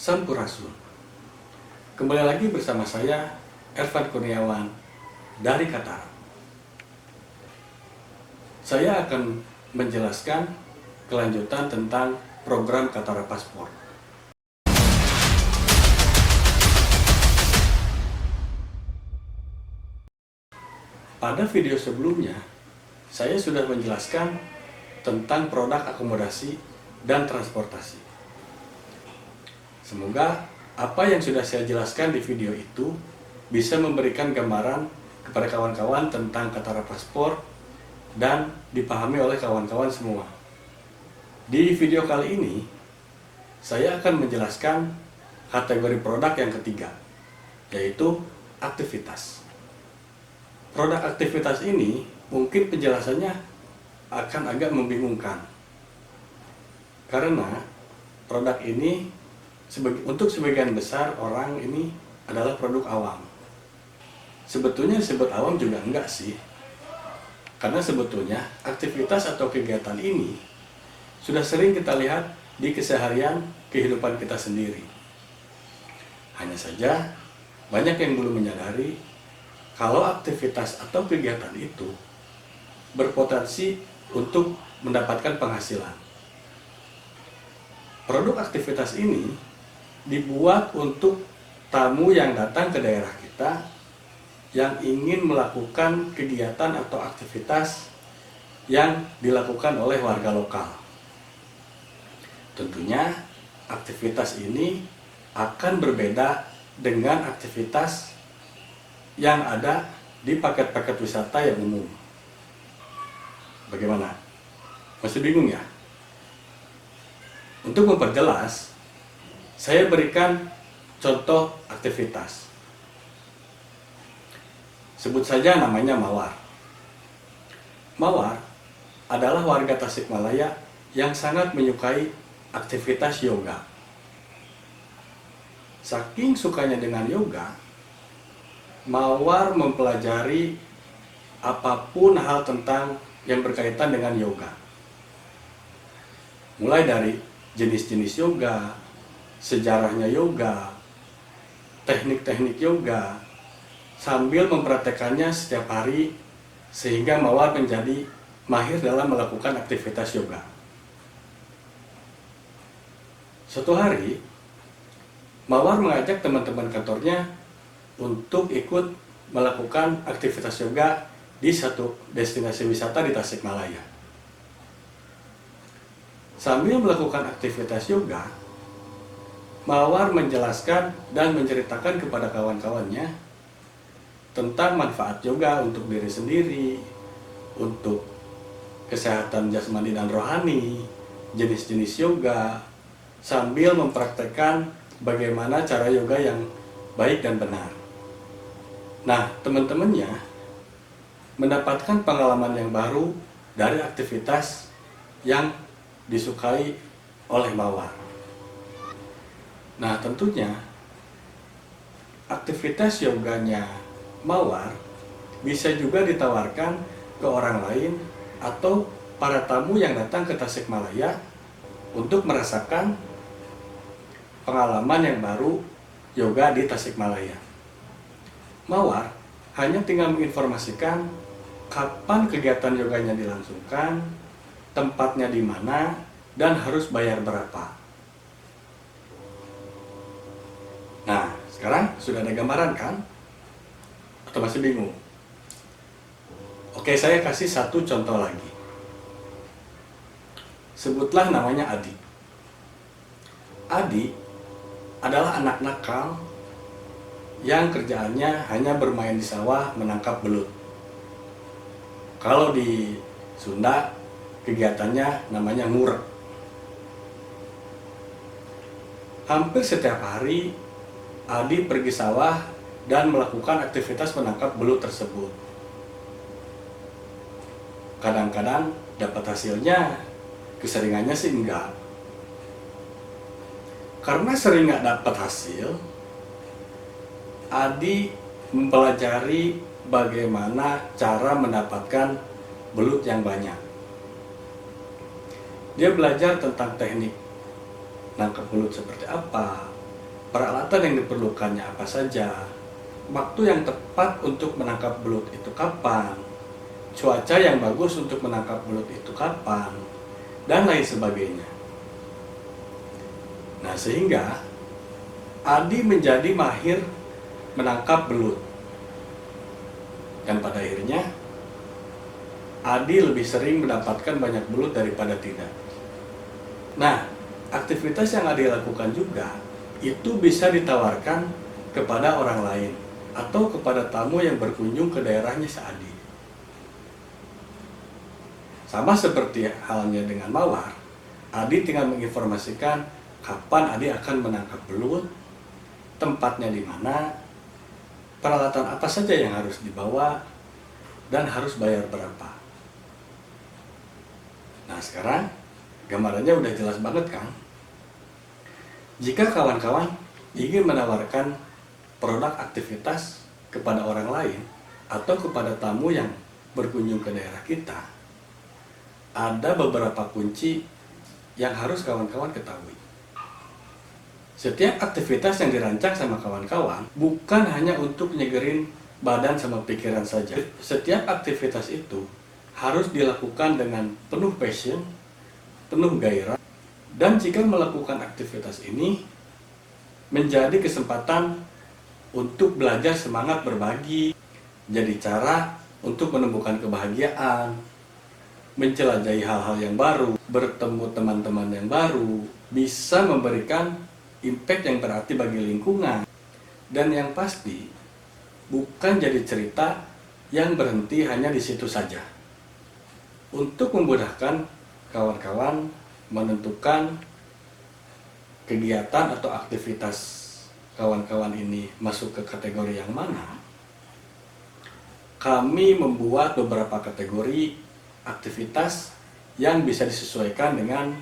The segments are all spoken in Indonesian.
Sampurasun. Kembali lagi bersama saya, Ervan Kurniawan, dari Katara. Saya akan menjelaskan kelanjutan tentang program Katara Paspor. Pada video sebelumnya, saya sudah menjelaskan tentang produk akomodasi dan transportasi. Semoga apa yang sudah saya jelaskan di video itu bisa memberikan gambaran kepada kawan-kawan tentang Katara Paspor dan dipahami oleh kawan-kawan semua. Di video kali ini, saya akan menjelaskan kategori produk yang ketiga, yaitu aktivitas. Produk aktivitas ini mungkin penjelasannya akan agak membingungkan, karena produk ini untuk sebagian besar orang ini adalah produk awam. Sebetulnya disebut awam juga enggak sih, karena sebetulnya aktivitas atau kegiatan ini sudah sering kita lihat di keseharian kehidupan kita sendiri. Hanya saja banyak yang belum menyadari kalau aktivitas atau kegiatan itu berpotensi untuk mendapatkan penghasilan. Produk aktivitas ini dibuat untuk tamu yang datang ke daerah kita yang ingin melakukan kegiatan atau aktivitas yang dilakukan oleh warga lokal. Tentunya aktivitas ini akan berbeda dengan aktivitas yang ada di paket-paket wisata yang umum. Bagaimana? Masih bingung ya? Untuk memperjelas, saya berikan contoh aktivitas. Sebut saja namanya Mawar. Mawar adalah warga Tasikmalaya yang sangat menyukai aktivitas yoga. Saking sukanya dengan yoga, Mawar mempelajari apapun hal tentang yang berkaitan dengan yoga. Mulai dari jenis-jenis yoga, sejarahnya yoga, teknik-teknik yoga, sambil mempraktekannya setiap hari sehingga Mawar menjadi mahir dalam melakukan aktivitas yoga. Suatu hari, Mawar mengajak teman-teman kantornya untuk ikut melakukan aktivitas yoga di satu destinasi wisata di Tasikmalaya. Sambil melakukan aktivitas yoga, Mawar menjelaskan dan menceritakan kepada kawan-kawannya tentang manfaat yoga untuk diri sendiri, untuk kesehatan jasmani dan rohani, jenis-jenis yoga, sambil mempraktekkan bagaimana cara yoga yang baik dan benar. Nah, teman-temannya mendapatkan pengalaman yang baru dari aktivitas yang disukai oleh Mawar. Nah, tentunya aktivitas yoganya Mawar bisa juga ditawarkan ke orang lain atau para tamu yang datang ke Tasikmalaya untuk merasakan pengalaman yang baru yoga di Tasikmalaya. Mawar hanya tinggal menginformasikan kapan kegiatan yoganya dilangsungkan, tempatnya di mana, dan harus bayar berapa. Nah, sekarang sudah ada gambaran kan? Atau masih bingung? Oke, saya kasih satu contoh lagi. Sebutlah namanya Adi. Adi adalah anak nakal yang kerjaannya hanya bermain di sawah menangkap belut. Kalau di Sunda, kegiatannya namanya ngurek. Hampir setiap hari, Adi pergi sawah dan melakukan aktivitas menangkap belut tersebut. Kadang-kadang dapat hasilnya, keseringannya sih enggak. Karena sering nggak dapat hasil, Adi mempelajari bagaimana cara mendapatkan belut yang banyak. Dia belajar tentang teknik nangkap belut seperti apa, peralatan yang diperlukannya apa saja, waktu yang tepat untuk menangkap belut itu kapan, cuaca yang bagus untuk menangkap belut itu kapan, dan lain sebagainya. Nah, sehingga Adi menjadi mahir menangkap belut. Dan pada akhirnya, Adi lebih sering mendapatkan banyak belut daripada tidak. Nah, aktivitas yang Adi lakukan juga, itu bisa ditawarkan kepada orang lain, atau kepada tamu yang berkunjung ke daerahnya Adi. Sama seperti halnya dengan Mawar, Adi tinggal menginformasikan kapan Adi akan menangkap belut, tempatnya di mana, peralatan apa saja yang harus dibawa, dan harus bayar berapa. Nah, sekarang gambarannya udah jelas banget kan? Jika kawan-kawan ingin menawarkan produk aktivitas kepada orang lain atau kepada tamu yang berkunjung ke daerah kita, ada beberapa kunci yang harus kawan-kawan ketahui. Setiap aktivitas yang dirancang sama kawan-kawan bukan hanya untuk nyegerin badan sama pikiran saja. Setiap aktivitas itu harus dilakukan dengan penuh passion, penuh gairah, dan jika melakukan aktivitas ini menjadi kesempatan untuk belajar semangat berbagi, jadi cara untuk menemukan kebahagiaan, menjelajahi hal-hal yang baru, bertemu teman-teman yang baru, bisa memberikan impact yang berarti bagi lingkungan, dan yang pasti bukan jadi cerita yang berhenti hanya di situ saja. Untuk memudahkan kawan-kawan menentukan kegiatan atau aktivitas kawan-kawan ini masuk ke kategori yang mana, kami membuat beberapa kategori aktivitas yang bisa disesuaikan dengan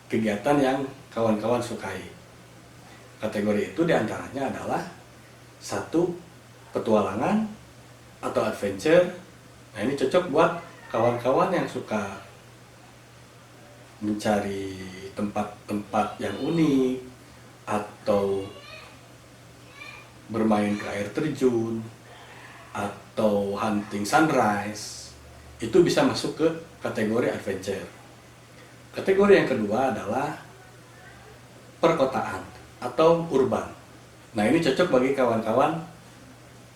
kegiatan yang kawan-kawan sukai. Kategori itu diantaranya adalah 1. Petualangan atau adventure. Nah, ini cocok buat kawan-kawan yang suka mencari tempat-tempat yang unik atau bermain ke air terjun atau hunting sunrise. Itu bisa masuk ke kategori adventure. Kategori yang kedua adalah perkotaan atau urban. Nah, ini cocok bagi kawan-kawan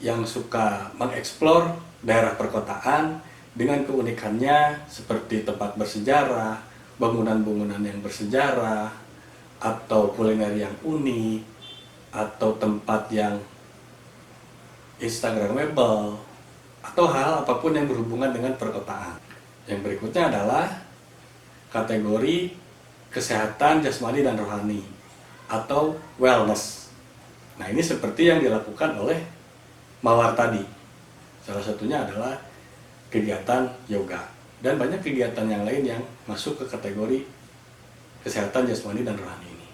yang suka mengeksplor daerah perkotaan dengan keunikannya seperti tempat bersejarah, bangunan-bangunan yang bersejarah, atau kuliner yang unik, atau tempat yang instagramable, atau hal apapun yang berhubungan dengan perkotaan. Yang berikutnya adalah kategori kesehatan jasmani dan rohani atau wellness. Nah, ini seperti yang dilakukan oleh Mawar tadi. Salah satunya adalah kegiatan yoga, dan banyak kegiatan yang lain yang masuk ke kategori kesehatan jasmani dan rohani ini.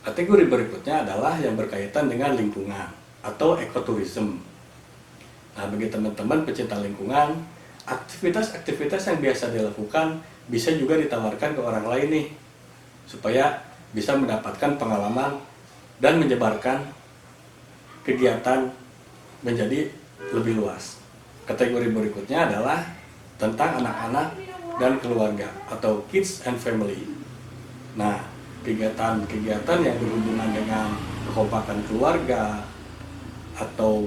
Kategori berikutnya adalah yang berkaitan dengan lingkungan atau ekoturism. Nah, bagi teman-teman pecinta lingkungan, aktivitas-aktivitas yang biasa dilakukan bisa juga ditawarkan ke orang lain nih, supaya bisa mendapatkan pengalaman dan menyebarkan kegiatan menjadi lebih luas. Kategori berikutnya adalah tentang anak-anak dan keluarga atau kids and family. Nah, kegiatan-kegiatan yang berhubungan dengan kekompakan keluarga atau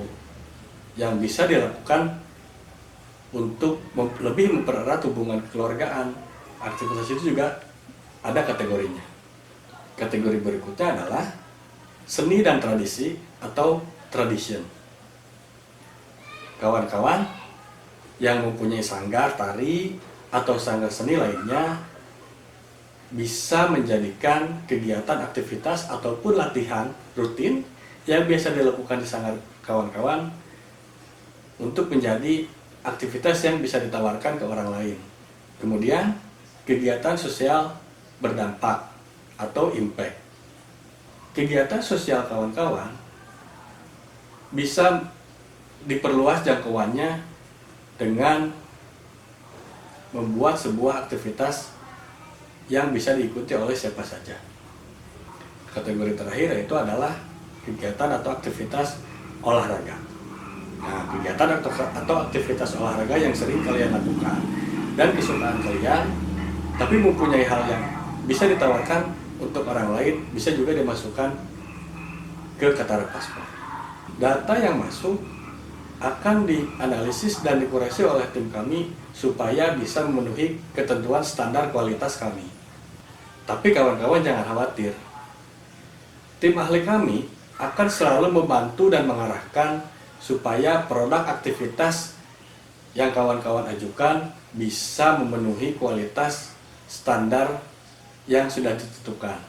yang bisa dilakukan untuk lebih mempererat hubungan kekeluargaan, aktivitas itu juga ada kategorinya. Kategori berikutnya adalah seni dan tradisi atau tradition. Kawan-kawan yang mempunyai sanggar tari atau sanggar seni lainnya bisa menjadikan kegiatan aktivitas ataupun latihan rutin yang biasa dilakukan di sanggar kawan-kawan untuk menjadi aktivitas yang bisa ditawarkan ke orang lain. Kemudian kegiatan sosial berdampak atau impact. Kegiatan sosial kawan-kawan bisa diperluas jangkauannya dengan membuat sebuah aktivitas yang bisa diikuti oleh siapa saja. kategori terakhir yaitu adalah kegiatan atau aktivitas olahraga. Nah, kegiatan atau aktivitas olahraga yang sering kalian lakukan dan kesukaan kalian, tapi mempunyai hal yang bisa ditawarkan untuk orang lain, bisa juga dimasukkan ke Katara Paspor. Data yang masuk akan dianalisis dan dikurasi oleh tim kami supaya bisa memenuhi ketentuan standar kualitas kami. Tapi kawan-kawan jangan khawatir. Tim ahli kami akan selalu membantu dan mengarahkan supaya produk aktivitas yang kawan-kawan ajukan bisa memenuhi kualitas standar yang sudah ditentukan.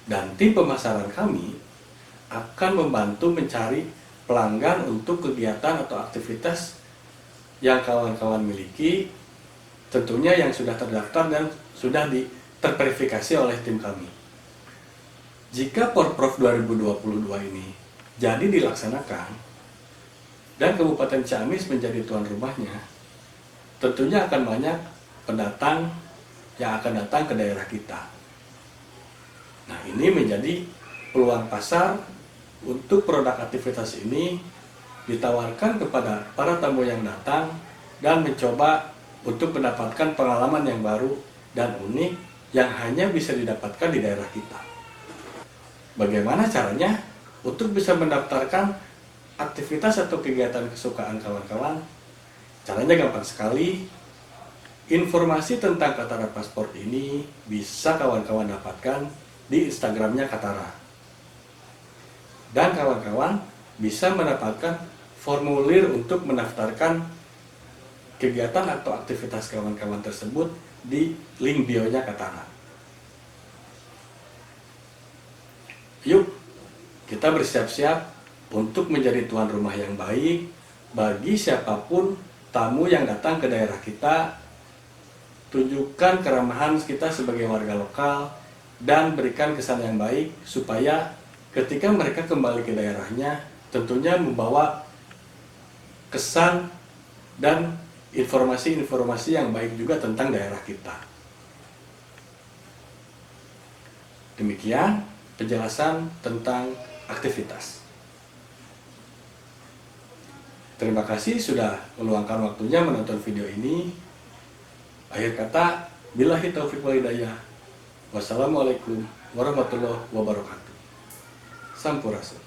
Dan tim pemasaran kami akan membantu mencari pelanggan untuk kegiatan atau aktivitas yang kawan-kawan miliki, tentunya yang sudah terdaftar dan sudah terverifikasi oleh tim kami. Jika Porprov 2022 ini jadi dilaksanakan dan Kabupaten Ciamis menjadi tuan rumahnya, tentunya akan banyak pendatang yang akan datang ke daerah kita. Nah, ini menjadi peluang pasar untuk produk aktivitas ini ditawarkan kepada para tamu yang datang dan mencoba untuk mendapatkan pengalaman yang baru dan unik yang hanya bisa didapatkan di daerah kita. Bagaimana caranya untuk bisa mendaftarkan aktivitas atau kegiatan kesukaan kawan-kawan? Caranya gampang sekali. Informasi tentang Katara Paspor ini bisa kawan-kawan dapatkan di Instagramnya Katara. Dan kawan-kawan bisa mendapatkan formulir untuk mendaftarkan kegiatan atau aktivitas kawan-kawan tersebut di link bio-nya Katara. Yuk, kita bersiap-siap untuk menjadi tuan rumah yang baik bagi siapapun tamu yang datang ke daerah kita. Tunjukkan keramahan kita sebagai warga lokal dan berikan kesan yang baik supaya ketika mereka kembali ke daerahnya tentunya membawa kesan dan informasi-informasi yang baik juga tentang daerah kita. Demikian penjelasan tentang aktivitas. Terima kasih sudah meluangkan waktunya menonton video ini. Akhir kata, billahi taufiq wal hidayah. Wassalamualaikum warahmatullahi wabarakatuh. Sampurasun.